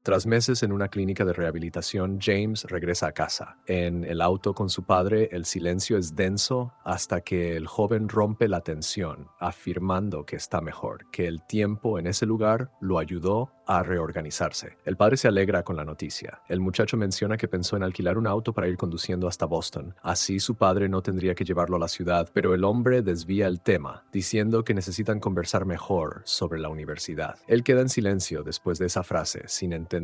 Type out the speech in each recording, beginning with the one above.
Tras meses en una clínica de rehabilitación, James regresa a casa. En el auto con su padre, el silencio es denso hasta que el joven rompe la tensión, afirmando que está mejor, que el tiempo en ese lugar lo ayudó a reorganizarse. El padre se alegra con la noticia. El muchacho menciona que pensó en alquilar un auto para ir conduciendo hasta Boston. Así su padre no tendría que llevarlo a la ciudad, pero el hombre desvía el tema, diciendo que necesitan conversar mejor sobre la universidad. Él queda en silencio después de esa frase, sin entender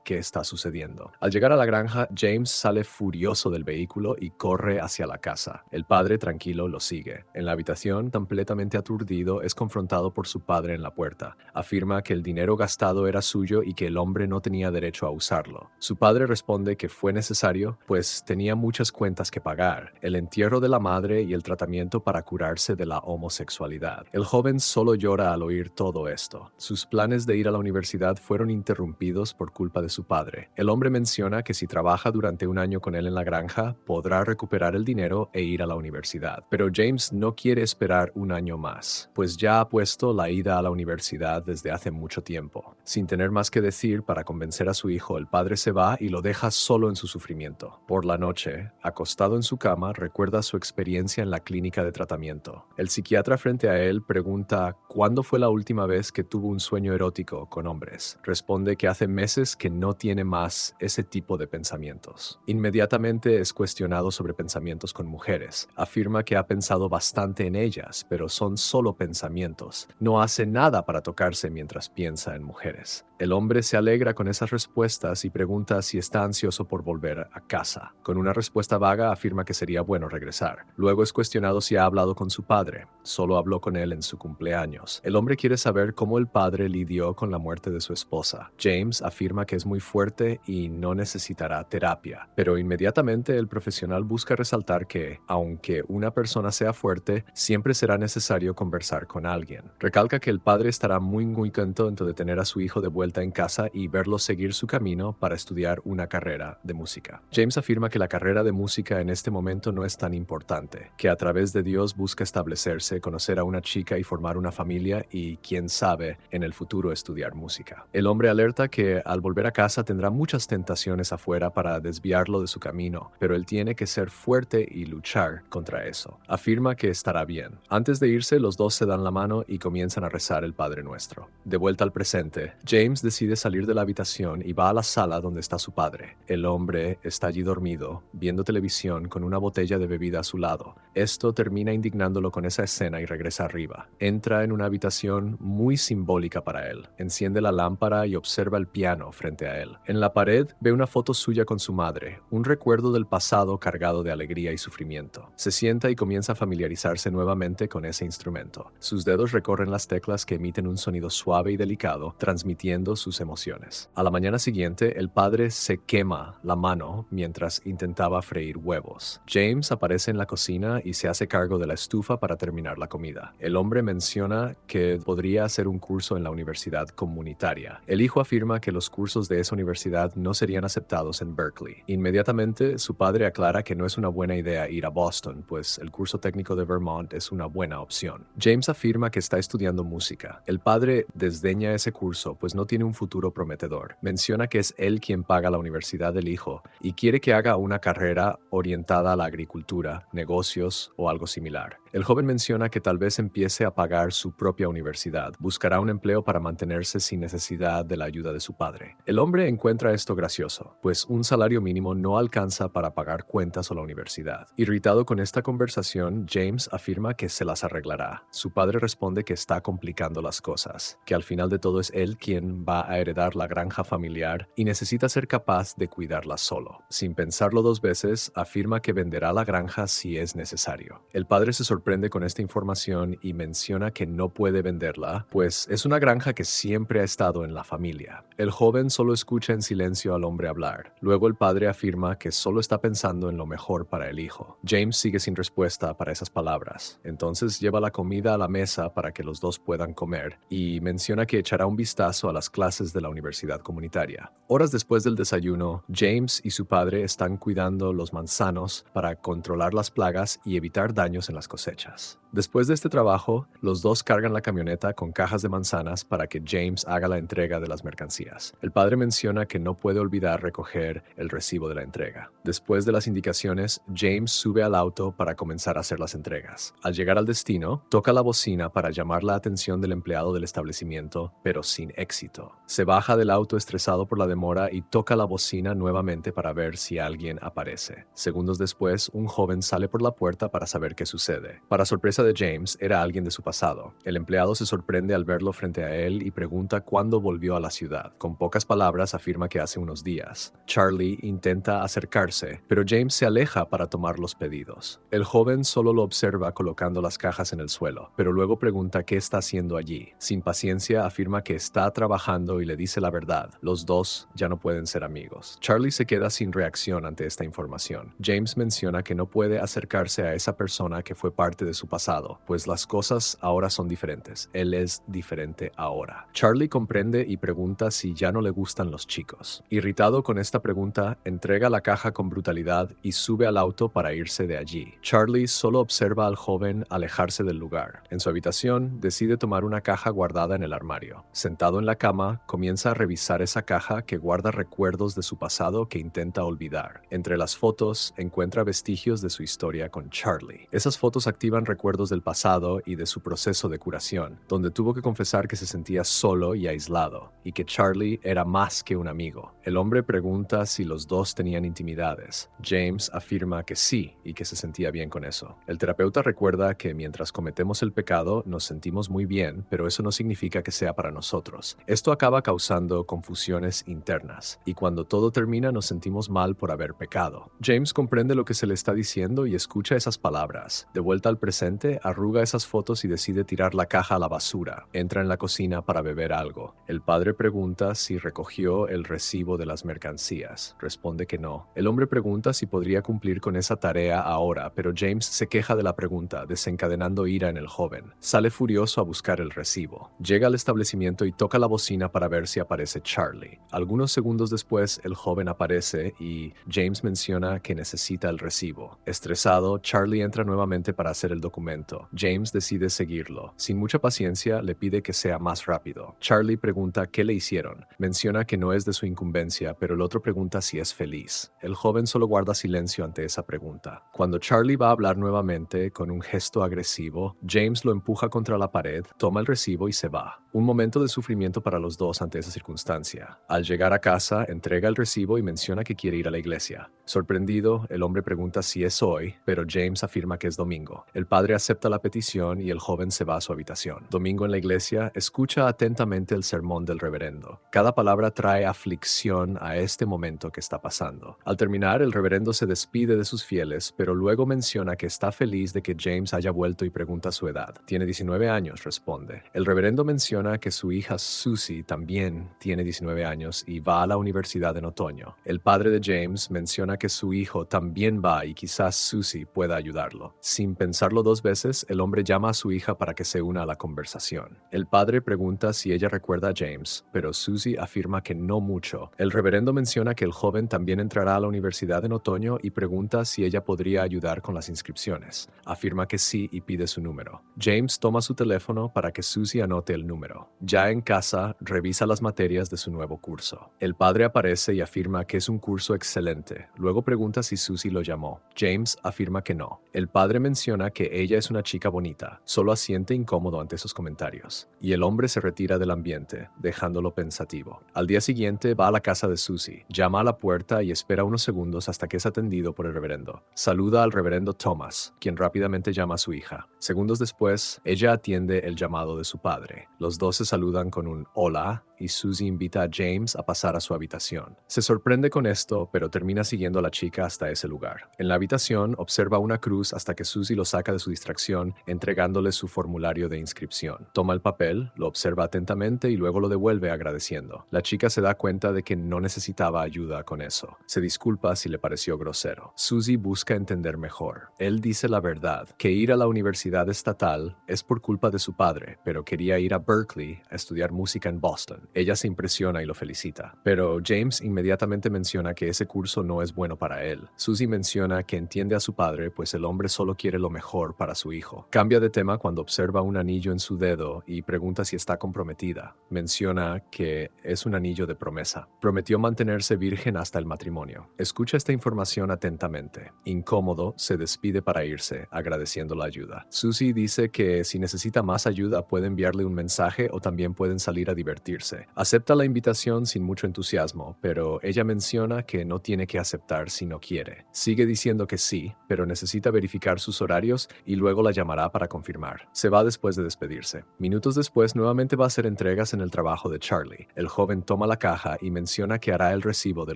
qué está sucediendo. Al llegar a la granja, James sale furioso del vehículo y corre hacia la casa. El padre, tranquilo, lo sigue. En la habitación, completamente aturdido, es confrontado por su padre en la puerta. Afirma que el dinero gastado era suyo y que el hombre no tenía derecho a usarlo. Su padre responde que fue necesario, pues tenía muchas cuentas que pagar, el entierro de la madre y el tratamiento para curarse de la homosexualidad. El joven solo llora al oír todo esto. Sus planes de ir a la universidad fueron interrumpidos por culpa de su padre. El hombre menciona que si trabaja durante un año con él en la granja, podrá recuperar el dinero e ir a la universidad. Pero James no quiere esperar un año más, pues ya ha puesto la ida a la universidad desde hace mucho tiempo. Sin tener más que decir, para convencer a su hijo, el padre se va y lo deja solo en su sufrimiento. Por la noche, acostado en su cama, recuerda su experiencia en la clínica de tratamiento. El psiquiatra frente a él pregunta ¿cuándo fue la última vez que tuvo un sueño erótico con hombres? Responde que hace meses que no tiene más ese tipo de pensamientos. Inmediatamente es cuestionado sobre pensamientos con mujeres. Afirma que ha pensado bastante en ellas, pero son solo pensamientos. No hace nada para tocarse mientras piensa en mujeres. El hombre se alegra con esas respuestas y pregunta si está ansioso por volver a casa. Con una respuesta vaga afirma que sería bueno regresar. Luego es cuestionado si ha hablado con su padre. Solo habló con él en su cumpleaños. El hombre quiere saber cómo el padre lidió con la muerte de su esposa. James afirma que es muy fuerte y no necesitará terapia, pero inmediatamente el profesional busca resaltar que, aunque una persona sea fuerte, siempre será necesario conversar con alguien. Recalca que el padre estará muy contento de tener a su hijo de vuelta en casa y verlo seguir su camino para estudiar una carrera de música. James afirma que la carrera de música en este momento no es tan importante, que a través de Dios busca establecerse, conocer a una chica y formar una familia y, quién sabe, en el futuro estudiar música. El hombre alerta que al volver a casa tendrá muchas tentaciones afuera para desviarlo de su camino, pero él tiene que ser fuerte y luchar contra eso. Afirma que estará bien. Antes de irse, los dos se dan la mano y comienzan a rezar el Padre Nuestro. De vuelta al presente, James decide salir de la habitación y va a la sala donde está su padre. El hombre está allí dormido, viendo televisión con una botella de bebida a su lado. Esto termina indignándolo con esa escena y regresa arriba. Entra en una habitación muy simbólica para él. Enciende la lámpara y observa el piano frente a él. En la pared ve una foto suya con su madre, un recuerdo del pasado cargado de alegría y sufrimiento. Se sienta y comienza a familiarizarse nuevamente con ese instrumento. Sus dedos recorren las teclas que emiten un sonido suave y delicado, transmitiendo sus emociones. A la mañana siguiente, el padre se quema la mano mientras intentaba freír huevos. James aparece en la cocina y se hace cargo de la estufa para terminar la comida. El hombre menciona que podría hacer un curso en la universidad comunitaria. El hijo afirma que los cursos de esa universidad no serían aceptados en Berkeley. Inmediatamente, su padre aclara que no es una buena idea ir a Boston, pues el curso técnico de Vermont es una buena opción. James afirma que está estudiando música. El padre desdeña ese curso, pues no tiene un futuro prometedor. Menciona que es él quien paga la universidad del hijo y quiere que haga una carrera orientada a la agricultura, negocios o algo similar. El joven menciona que tal vez empiece a pagar su propia universidad. Buscará un empleo para mantenerse sin necesidad de la ayuda de su padre. El hombre encuentra esto gracioso, pues un salario mínimo no alcanza para pagar cuentas o la universidad. Irritado con esta conversación, James afirma que se las arreglará. Su padre responde que está complicando las cosas, que al final de todo es él quien va a heredar la granja familiar y necesita ser capaz de cuidarla solo. Sin pensarlo dos veces, afirma que venderá la granja si es necesario. El padre se sorprende con esta información y menciona que no puede venderla, pues es una granja que siempre ha estado en la familia. El joven solo escucha en silencio al hombre hablar. Luego el padre afirma que solo está pensando en lo mejor para el hijo. James sigue sin respuesta para esas palabras. Entonces lleva la comida a la mesa para que los dos puedan comer y menciona que echará un vistazo a las clases de la universidad comunitaria. Horas después del desayuno, James y su padre están cuidando los manzanos para controlar las plagas y evitar daños en las cosechas. Después de este trabajo, los dos cargan la camioneta con cajas de manzanas para que James haga la entrega de las mercancías. El padre menciona que no puede olvidar recoger el recibo de la entrega. Después de las indicaciones, James sube al auto para comenzar a hacer las entregas. Al llegar al destino, toca la bocina para llamar la atención del empleado del establecimiento, pero sin éxito. Se baja del auto estresado por la demora y toca la bocina nuevamente para ver si alguien aparece. Segundos después, un joven sale por la puerta para saber qué sucede. Para sorpresa de James, era alguien de su pasado. El empleado se sorprende al verlo frente a él y pregunta cuándo volvió a la ciudad. Con pocas palabras afirma que hace unos días. Charlie intenta acercarse, pero James se aleja para tomar los pedidos. El joven solo lo observa colocando las cajas en el suelo, pero luego pregunta qué está haciendo allí. Sin paciencia afirma que está trabajando y le dice la verdad. Los dos ya no pueden ser amigos. Charlie se queda sin reacción ante esta información. James menciona que no puede acercarse a esa persona que fue parte de su pasado, pues las cosas ahora son diferentes. Él es diferente ahora. Charlie comprende y pregunta si ya no le gustan los chicos. Irritado con esta pregunta, entrega la caja con brutalidad y sube al auto para irse de allí. Charlie solo observa al joven alejarse del lugar. En su habitación, decide tomar una caja guardada en el armario. Sentado en la cama, comienza a revisar esa caja que guarda recuerdos de su pasado que intenta olvidar. Entre las fotos, encuentra vestigios de su historia con Charlie. Esas fotos activan recuerdos del pasado y de su proceso de curación, donde tuvo que confesar que se sentía solo y aislado, y que Charlie era más que un amigo. El hombre pregunta si los dos tenían intimidades. James afirma que sí y que se sentía bien con eso. El terapeuta recuerda que mientras cometemos el pecado nos sentimos muy bien, pero eso no significa que sea para nosotros. Esto acaba causando confusiones internas, y cuando todo termina nos sentimos mal por haber pecado. James comprende lo que se le está diciendo y escucha esas palabras. De vuelta al presente, arruga esas fotos y decide tirar la caja a la basura. Entra en la cocina para beber algo. El padre pregunta si recogió el recibo de las mercancías. Responde que no. El hombre pregunta si podría cumplir con esa tarea ahora, pero James se queja de la pregunta, desencadenando ira en el joven. Sale furioso a buscar el recibo. Llega al establecimiento y toca la bocina para ver si aparece Charlie. Algunos segundos después, el joven aparece y James menciona que necesita el recibo. Estresado, Charlie entra nuevamente para hacer el documento. James decide seguirlo. Sin mucha paciencia, le pide que sea más rápido. Charlie pregunta qué le hicieron. Menciona que no es de su incumbencia, pero el otro pregunta si es feliz. El joven solo guarda silencio ante esa pregunta. Cuando Charlie va a hablar nuevamente, con un gesto agresivo, James lo empuja contra la pared, toma el recibo y se va. Un momento de sufrimiento para los dos ante esa circunstancia. Al llegar a casa, entrega el recibo y menciona que quiere ir a la iglesia. Sorprendido, el hombre pregunta si es hoy, pero James afirma que es domingo. El padre acepta la petición y el joven se va a su habitación. Domingo en la iglesia, escucha atentamente el sermón del reverendo. Cada palabra trae aflicción a este momento que está pasando. Al terminar, el reverendo se despide de sus fieles, pero luego menciona que está feliz de que James haya vuelto y pregunta su edad. Tiene 19 años, responde. El reverendo menciona que su hija Susie también tiene 19 años y va a la universidad en otoño. El padre de James menciona que su hijo también va y quizás Susie pueda ayudarlo. Sin pensarlo dos veces, el hombre llama a su hija para que se una a la conversación. El padre pregunta si ella recuerda a James, pero Susie afirma que no mucho. El reverendo menciona que el joven también entrará a la universidad en otoño y pregunta si ella podría ayudar con las inscripciones. Afirma que sí y pide su número. James toma su teléfono para que Susie anote el número. Ya en casa, revisa las materias de su nuevo curso. El padre aparece y afirma que es un curso excelente. Luego pregunta si Susie lo llamó. James afirma que no. El padre menciona que ella es una chica bonita, solo asiente incómodo ante esos comentarios. Y el hombre se retira del ambiente, dejándolo pensativo. Al día siguiente va a la casa de Susie, llama a la puerta y espera unos segundos hasta que es atendido por el reverendo. Saluda al reverendo Thomas, quien rápidamente llama a su hija. Segundos después, ella atiende el llamado de su padre. Los dos se saludan con un hola y Susie invita a James a pasar a su habitación. Se sorprende con esto, pero termina siguiendo a la chica hasta ese lugar. En la habitación, observa una cruz hasta que Susie lo saca de su distracción, entregándole su formulario de inscripción. Toma el papel, lo observa atentamente y luego lo devuelve agradeciendo. La chica se da cuenta de que no necesitaba ayuda con eso. Se disculpa si le pareció grosero. Susie busca entender mejor. Él dice la verdad, que ir a la universidad estatal es por culpa de su padre, pero quería ir a Berkeley a estudiar música en Boston. Ella se impresiona y lo felicita, pero James inmediatamente menciona que ese curso no es bueno para él. Susie menciona que entiende a su padre, pues el hombre solo quiere lo mejor para su hijo. Cambia de tema cuando observa un anillo en su dedo y pregunta si está comprometida. Menciona que es un anillo de promesa. Prometió mantenerse virgen hasta el matrimonio. Escucha esta información atentamente. Incómodo, se despide para irse, agradeciendo la ayuda. Susie dice que si necesita más ayuda puede enviarle un mensaje o también pueden salir a divertirse. Acepta la invitación sin mucho entusiasmo, pero ella menciona que no tiene que aceptar si no quiere. Sigue diciendo que sí, pero necesita verificar sus horarios y luego la llamará para confirmar. Se va después de despedirse. Minutos después, nuevamente va a hacer entregas en el trabajo de Charlie. El joven toma la caja y menciona que hará el recibo de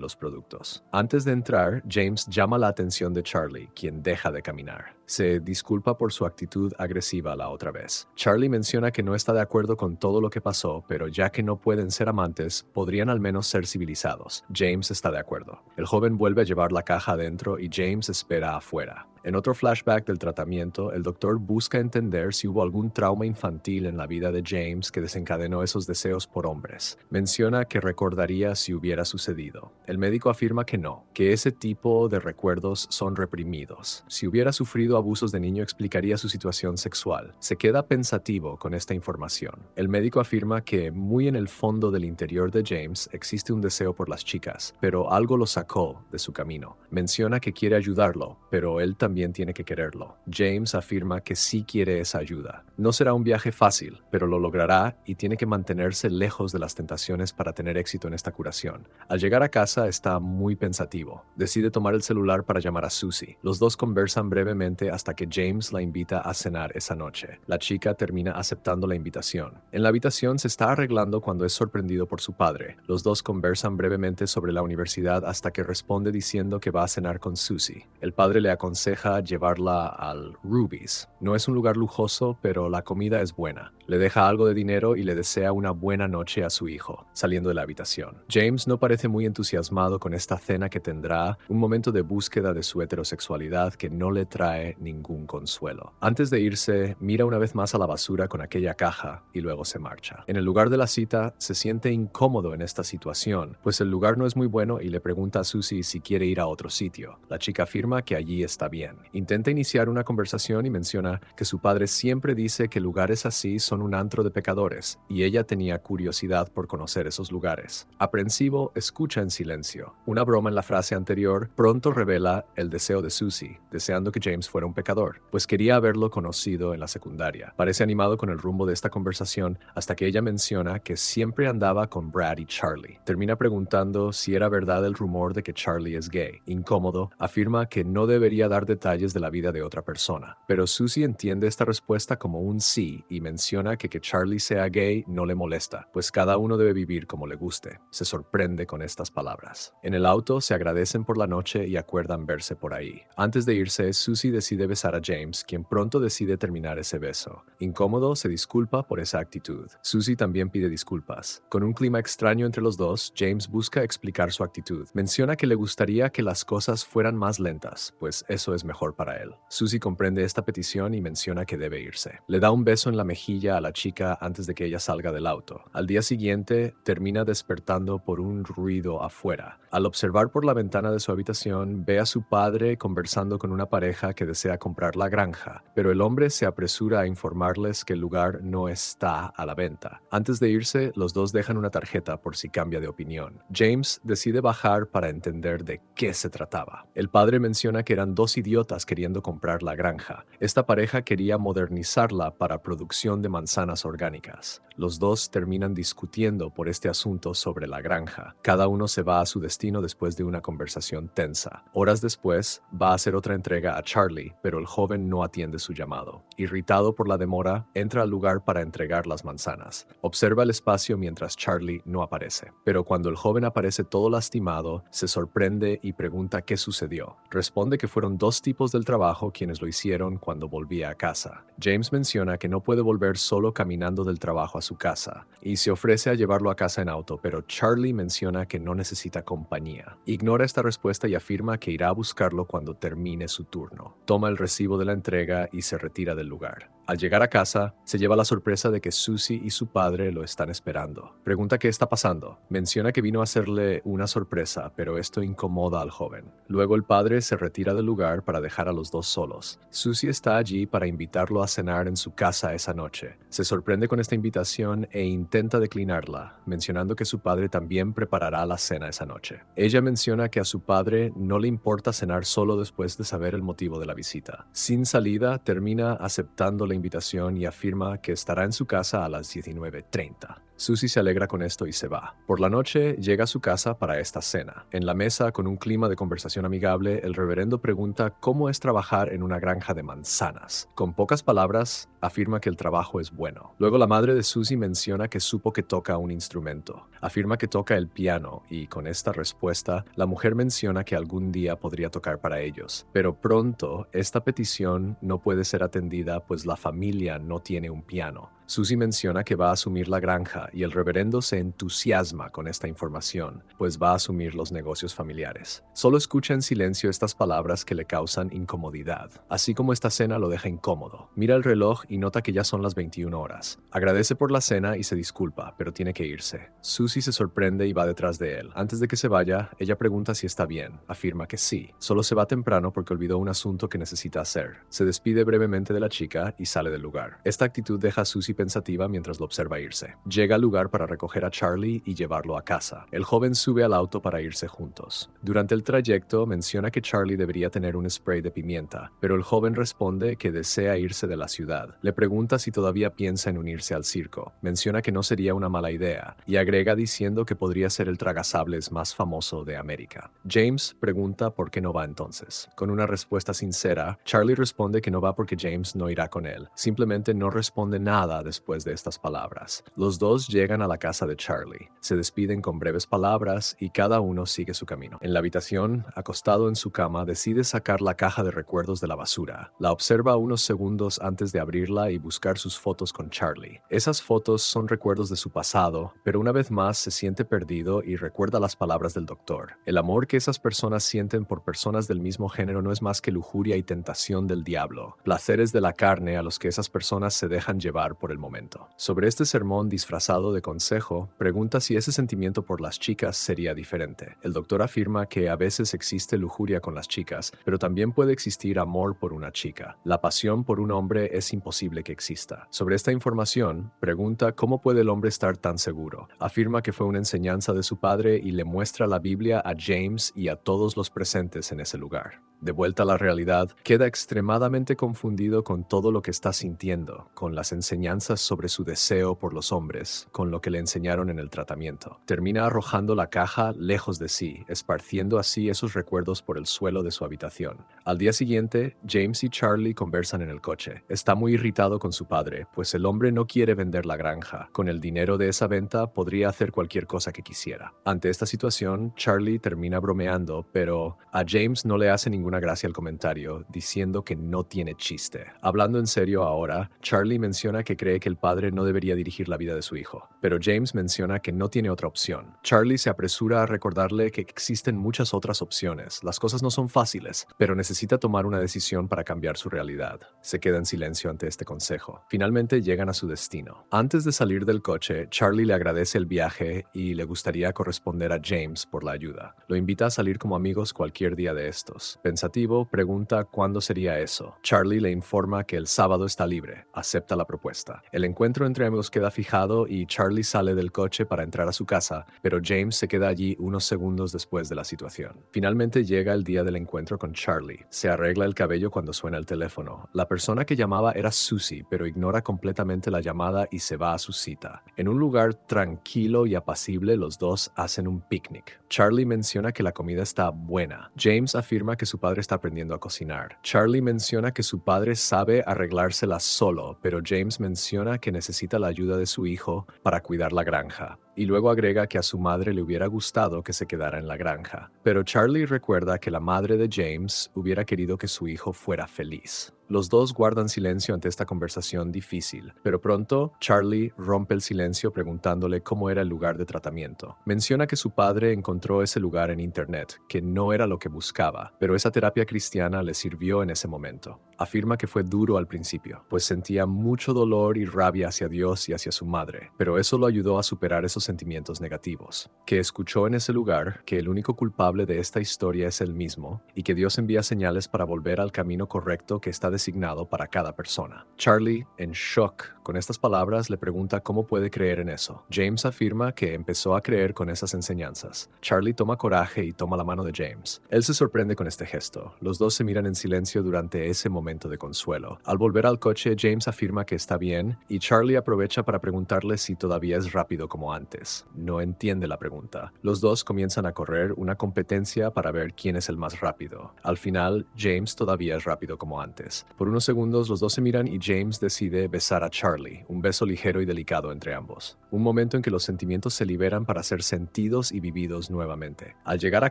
los productos. Antes de entrar, James llama la atención de Charlie, quien deja de caminar. Se disculpa por su actitud agresiva la otra vez. Charlie menciona que no está de acuerdo con todo lo que pasó, pero ya que no pueden ser amantes, podrían al menos ser civilizados. James está de acuerdo. El joven vuelve a llevar la caja adentro y James espera afuera. En otro flashback del tratamiento, el doctor busca entender si hubo algún trauma infantil en la vida de James que desencadenó esos deseos por hombres. Menciona que recordaría si hubiera sucedido. El médico afirma que no, que ese tipo de recuerdos son reprimidos. Si hubiera sufrido abusos de niño explicaría su situación sexual. Se queda pensativo con esta información. El médico afirma que muy en el fondo del interior de James existe un deseo por las chicas, pero algo lo sacó de su camino. Menciona que quiere ayudarlo, pero él también tiene que quererlo. James afirma que sí quiere esa ayuda. No será un viaje fácil, pero lo logrará y tiene que mantenerse lejos de las tentaciones para tener éxito en esta curación. Al llegar a casa está muy pensativo. Decide tomar el celular para llamar a Susie. Los dos conversan brevemente hasta que James la invita a cenar esa noche. La chica termina aceptando la invitación. En la habitación se está arreglando cuando es sorprendido por su padre. Los dos conversan brevemente sobre la universidad hasta que responde diciendo que va a cenar con Susie. El padre le aconseja llevarla al Ruby's. No es un lugar lujoso, pero la comida es buena. Le deja algo de dinero y le desea una buena noche a su hijo, saliendo de la habitación. James no parece muy entusiasmado con esta cena que tendrá un momento de búsqueda de su heterosexualidad que no le trae ningún consuelo. Antes de irse, mira una vez más a la basura con aquella caja y luego se marcha. En el lugar de la cita, se siente incómodo en esta situación, pues el lugar no es muy bueno y le pregunta a Susie si quiere ir a otro sitio. La chica afirma que allí está bien. Intenta iniciar una conversación y menciona que su padre siempre dice que lugares así son un antro de pecadores, y ella tenía curiosidad por conocer esos lugares. Aprensivo, escucha en silencio. Una broma en la frase anterior pronto revela el deseo de Susie, deseando que James fuera un pecador, pues quería haberlo conocido en la secundaria. Parece animado con el rumbo de esta conversación hasta que ella menciona que siempre andaba con Brad y Charlie. Termina preguntando si era verdad el rumor de que Charlie es gay. Incómodo, afirma que no debería dar detalles de la vida de otra persona, pero Susie entiende esta respuesta como un sí y menciona que Charlie sea gay no le molesta, pues cada uno debe vivir como le guste. Se sorprende con estas palabras. En el auto se agradecen por la noche y acuerdan verse por ahí. Antes de irse, Susie decide besar a James, quien pronto decide terminar ese beso. Incómodo, se disculpa por esa actitud. Susie también pide disculpas. Con un clima extraño entre los dos, James busca explicar su actitud. Menciona que le gustaría que las cosas fueran más lentas, pues eso es mejor para él. Susie comprende esta petición y menciona que debe irse. Le da un beso en la mejilla a la chica antes de que ella salga del auto. Al día siguiente, termina despertando por un ruido afuera. Al observar por la ventana de su habitación, ve a su padre conversando con una pareja que desea comprar la granja, pero el hombre se apresura a informarles que el lugar no está a la venta. Antes de irse, los dos dejan una tarjeta por si cambia de opinión. James decide bajar para entender de qué se trataba. El padre menciona que eran dos idiotas queriendo comprar la granja. Esta pareja quería modernizarla para producción de manzanas orgánicas. Los dos terminan discutiendo por este asunto sobre la granja. Cada uno se va a su destino después de una conversación tensa. Horas después, va a hacer otra entrega a Charlie, pero el joven no atiende su llamado. Irritado por la demora, entra al lugar para entregar las manzanas. Observa el espacio mientras Charlie no aparece. Pero cuando el joven aparece todo lastimado, se sorprende y pregunta qué sucedió. Responde que fueron dos tipos del trabajo quienes lo hicieron cuando volvía a casa. James menciona que no puede volver solo caminando del trabajo a su casa, y se ofrece a llevarlo a casa en auto, pero Charlie menciona que no necesita compañía. Ignora esta respuesta y afirma que irá a buscarlo cuando termine su turno. Toma el recibo de la entrega y se retira del lugar. Al llegar a casa, se lleva la sorpresa de que Susie y su padre lo están esperando. Pregunta qué está pasando. Menciona que vino a hacerle una sorpresa, pero esto incomoda al joven. Luego el padre se retira del lugar para dejar a los dos solos. Susie está allí para invitarlo a cenar en su casa esa noche. Se sorprende con esta invitación e intenta declinarla, mencionando que su padre también preparará la cena esa noche. Ella menciona que a su padre no le importa cenar solo después de saber el motivo de la visita. Sin salida, termina aceptando la invitación y afirma que estará en su casa a las 19:30. Susie se alegra con esto y se va. Por la noche llega a su casa para esta cena. En la mesa, con un clima de conversación amigable, el reverendo pregunta cómo es trabajar en una granja de manzanas. Con pocas palabras, afirma que el trabajo es bueno. Luego la madre de Susie menciona que supo que toca un instrumento. Afirma que toca el piano y con esta respuesta, la mujer menciona que algún día podría tocar para ellos. Pero pronto, esta petición no puede ser atendida pues la familia no tiene un piano. Susie menciona que va a asumir la granja y el reverendo se entusiasma con esta información, pues va a asumir los negocios familiares. Solo escucha en silencio estas palabras que le causan incomodidad, así como esta cena lo deja incómodo. Mira el reloj y nota que ya son las 21 horas. Agradece por la cena y se disculpa, pero tiene que irse. Susie se sorprende y va detrás de él. Antes de que se vaya, ella pregunta si está bien. Afirma que sí. Solo se va temprano porque olvidó un asunto que necesita hacer. Se despide brevemente de la chica y sale del lugar. Esta actitud deja a Susie pensativa mientras lo observa irse. Llega al lugar para recoger a Charlie y llevarlo a casa. El joven sube al auto para irse juntos. Durante el trayecto menciona que Charlie debería tener un spray de pimienta, pero el joven responde que desea irse de la ciudad. Le pregunta si todavía piensa en unirse al circo. Menciona que no sería una mala idea y agrega diciendo que podría ser el tragasables más famoso de América. James pregunta por qué no va entonces. Con una respuesta sincera, Charlie responde que no va porque James no irá con él. Simplemente no responde nada después de estas palabras. Los dos llegan a la casa de Charlie. Se despiden con breves palabras y cada uno sigue su camino. En la habitación, acostado en su cama, decide sacar la caja de recuerdos de la basura. La observa unos segundos antes de abrirla y buscar sus fotos con Charlie. Esas fotos son recuerdos de su pasado, pero una vez más se siente perdido y recuerda las palabras del doctor. El amor que esas personas sienten por personas del mismo género no es más que lujuria y tentación del diablo, placeres de la carne a los que esas personas se dejan llevar por el momento. Sobre este sermón disfrazado de consejo, pregunta si ese sentimiento por las chicas sería diferente. El doctor afirma que a veces existe lujuria con las chicas, pero también puede existir amor por una chica. La pasión por un hombre es imposible que exista. Sobre esta información, pregunta cómo puede el hombre estar tan seguro. Afirma que fue una enseñanza de su padre y le muestra la Biblia a James y a todos los presentes en ese lugar. De vuelta a la realidad, queda extremadamente confundido con todo lo que está sintiendo, con las enseñanzas sobre su deseo por los hombres, con lo que le enseñaron en el tratamiento. Termina arrojando la caja lejos de sí, esparciendo así esos recuerdos por el suelo de su habitación. Al día siguiente, James y Charlie conversan en el coche. Está muy irritado con su padre, pues el hombre no quiere vender la granja. Con el dinero de esa venta podría hacer cualquier cosa que quisiera. Ante esta situación, Charlie termina bromeando, pero a James no le hace ninguna gracia el comentario, diciendo que no tiene chiste. Hablando en serio ahora, Charlie menciona que cree que el padre no debería dirigir la vida de su hijo, pero James menciona que no tiene otra opción. Charlie se apresura a recordarle que existen muchas otras opciones. Las cosas no son fáciles, pero necesita tomar una decisión para cambiar su realidad. Se queda en silencio ante este consejo. Finalmente llegan a su destino. Antes de salir del coche, Charlie le agradece el viaje y le gustaría corresponder a James por la ayuda. Lo invita a salir como amigos cualquier día de estos. Pensativo, pregunta cuándo sería eso. Charlie le informa que el sábado está libre. Acepta la propuesta. El encuentro entre ambos queda fijado y Charlie sale del coche para entrar a su casa, pero James se queda allí unos segundos después de la situación. Finalmente llega el día del encuentro con Charlie. Se arregla el cabello cuando suena el teléfono. La persona que llamaba era Susie, pero ignora completamente la llamada y se va a su cita. En un lugar tranquilo y apacible, los dos hacen un picnic. Charlie menciona que la comida está buena. James afirma que su padre está aprendiendo a cocinar. Charlie menciona que su padre sabe arreglársela solo, pero James menciona que necesita la ayuda de su hijo para cuidar la granja. Y luego agrega que a su madre le hubiera gustado que se quedara en la granja. Pero Charlie recuerda que la madre de James hubiera querido que su hijo fuera feliz. Los dos guardan silencio ante esta conversación difícil, pero pronto Charlie rompe el silencio preguntándole cómo era el lugar de tratamiento. Menciona que su padre encontró ese lugar en internet, que no era lo que buscaba, pero esa terapia cristiana le sirvió en ese momento. Afirma que fue duro al principio, pues sentía mucho dolor y rabia hacia Dios y hacia su madre, pero eso lo ayudó a superar esos sentimientos negativos. Que escuchó en ese lugar que el único culpable de esta historia es él mismo y que Dios envía señales para volver al camino correcto que está designado para cada persona. Charlie, en shock con estas palabras, le pregunta cómo puede creer en eso. James afirma que empezó a creer con esas enseñanzas. Charlie toma coraje y toma la mano de James. Él se sorprende con este gesto. Los dos se miran en silencio durante ese momento de consuelo. Al volver al coche, James afirma que está bien y Charlie aprovecha para preguntarle si todavía es rápido como antes. No entiende la pregunta. Los dos comienzan a correr una competencia para ver quién es el más rápido. Al final, James todavía es rápido como antes. Por unos segundos, los dos se miran y James decide besar a Charlie, un beso ligero y delicado entre ambos. Un momento en que los sentimientos se liberan para ser sentidos y vividos nuevamente. Al llegar a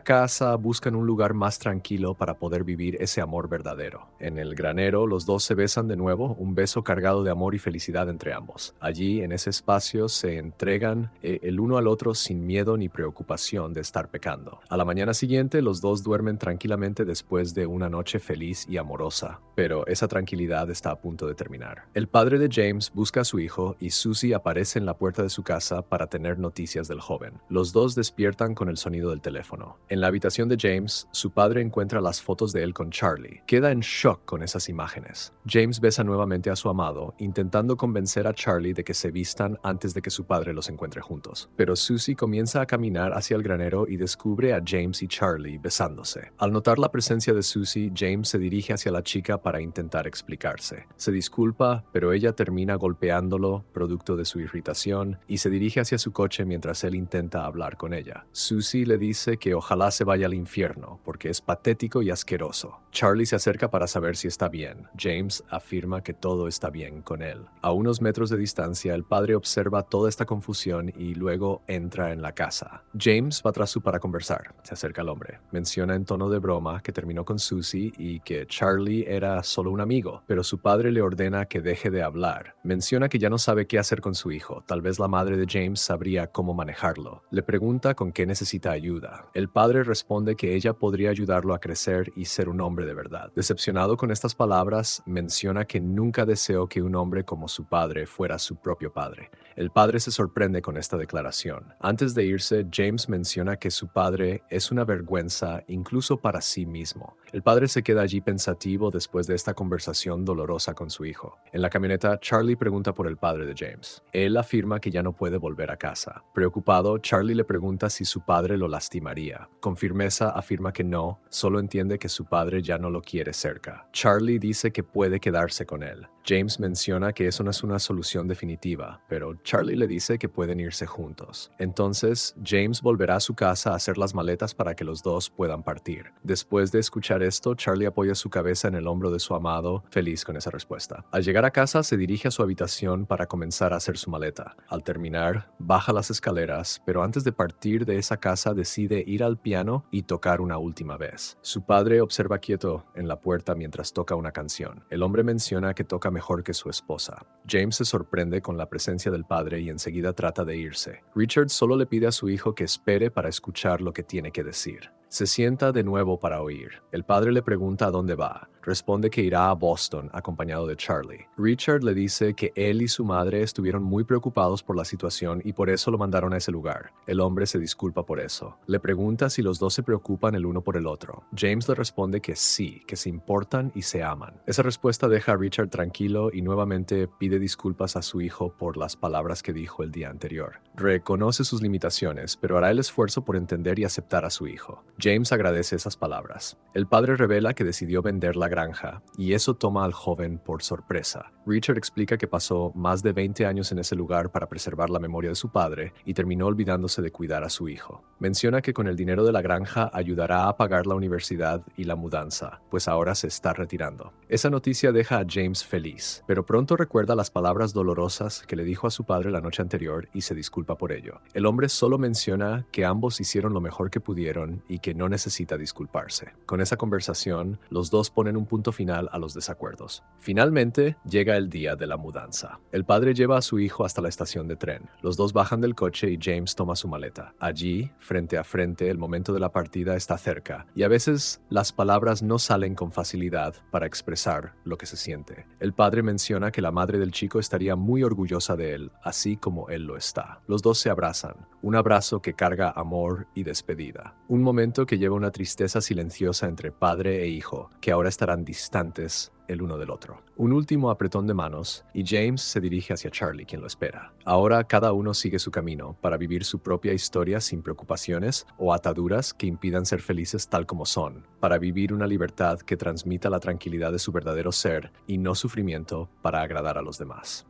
casa, buscan un lugar más tranquilo para poder vivir ese amor verdadero. En el granero, los dos se besan de nuevo, un beso cargado de amor y felicidad entre ambos. Allí, en ese espacio, se entregan el uno al otro sin miedo ni preocupación de estar pecando. A la mañana siguiente, los dos duermen tranquilamente después de una noche feliz y amorosa, pero esa tranquilidad está a punto de terminar. El padre de James busca a su hijo y Susie aparece en la puerta de su casa para tener noticias del joven. Los dos despiertan con el sonido del teléfono. En la habitación de James, su padre encuentra las fotos de él con Charlie. Queda en shock con esas imágenes. James besa nuevamente a su amado, intentando convencer a Charlie de que se vistan antes de que su padre los encuentre juntos. Pero Susie comienza a caminar hacia el granero y descubre a James y Charlie besándose. Al notar la presencia de Susie, James se dirige hacia la chica para intentar explicarse. Se disculpa, pero ella termina golpeándolo, producto de su irritación, y se dirige hacia su coche mientras él intenta hablar con ella. Susie le dice que ojalá se vaya al infierno, porque es patético y asqueroso. Charlie se acerca para saber si está bien. James afirma que todo está bien con él. A unos metros de distancia, el padre observa toda esta confusión y luego entra en la casa. James va tras su para conversar. Se acerca al hombre. Menciona en tono de broma que terminó con Susie y que Charlie era solo un amigo, pero su padre le ordena que deje de hablar. Menciona que ya no sabe qué hacer con su hijo. Tal vez la madre de James sabría cómo manejarlo. Le pregunta con qué necesita ayuda. El padre responde que ella podría ayudarlo a crecer y ser un hombre de verdad. Decepcionado con estas palabras, menciona que nunca deseó que un hombre como su padre fuera su propio padre. El padre se sorprende con esta declaración. Antes de irse, James menciona que su padre es una vergüenza incluso para sí mismo. El padre se queda allí pensativo después de esta conversación dolorosa con su hijo. En la camioneta, Charlie pregunta por el padre de James. Él afirma que ya no puede volver a casa. Preocupado, Charlie le pregunta si su padre lo lastimaría. Con firmeza afirma que no, solo entiende que su padre ya no lo quiere cerca. Charlie dice que puede quedarse con él. James menciona que eso no es una solución definitiva, pero Charlie le dice que pueden irse juntos. Entonces, James volverá a su casa a hacer las maletas para que los dos puedan partir. Después de escuchar esto, Charlie apoya su cabeza en el hombro de su amado, feliz con esa respuesta. Al llegar a casa, se dirige a su habitación para comenzar a hacer su maleta. Al terminar, baja las escaleras, pero antes de partir de esa casa decide ir al piano y tocar una última vez. Su padre observa quieto en la puerta mientras toca una canción. El hombre menciona que toca mejor que su esposa. James se sorprende con la presencia del padre y enseguida trata de irse. Richard solo le pide a su hijo que espere para escuchar lo que tiene que decir. Se sienta de nuevo para oír. El padre le pregunta a dónde va. Responde que irá a Boston acompañado de Charlie. Richard le dice que él y su madre estuvieron muy preocupados por la situación y por eso lo mandaron a ese lugar. El hombre se disculpa por eso. Le pregunta si los dos se preocupan el uno por el otro. James le responde que sí, que se importan y se aman. Esa respuesta deja a Richard tranquilo y nuevamente pide disculpas a su hijo por las palabras que dijo el día anterior. Reconoce sus limitaciones, pero hará el esfuerzo por entender y aceptar a su hijo. James agradece esas palabras. El padre revela que decidió vender la granja, y eso toma al joven por sorpresa. Richard explica que pasó más de 20 años en ese lugar para preservar la memoria de su padre y terminó olvidándose de cuidar a su hijo. Menciona que con el dinero de la granja ayudará a pagar la universidad y la mudanza, pues ahora se está retirando. Esa noticia deja a James feliz, pero pronto recuerda las palabras dolorosas que le dijo a su padre la noche anterior y se disculpa por ello. El hombre solo menciona que ambos hicieron lo mejor que pudieron y que no necesita disculparse. Con esa conversación, los dos ponen un punto final a los desacuerdos. Finalmente, llega el día de la mudanza. El padre lleva a su hijo hasta la estación de tren. Los dos bajan del coche y James toma su maleta. Allí, frente a frente, el momento de la partida está cerca, y a veces las palabras no salen con facilidad para expresar lo que se siente. El padre menciona que la madre del chico estaría muy orgullosa de él, así como él lo está. Los dos se abrazan, un abrazo que carga amor y despedida. Un momento que lleva una tristeza silenciosa entre padre e hijo, que ahora estarán distantes el uno del otro. Un último apretón de manos y James se dirige hacia Charlie, quien lo espera. Ahora cada uno sigue su camino para vivir su propia historia sin preocupaciones o ataduras que impidan ser felices tal como son, para vivir una libertad que transmita la tranquilidad de su verdadero ser y no sufrimiento para agradar a los demás.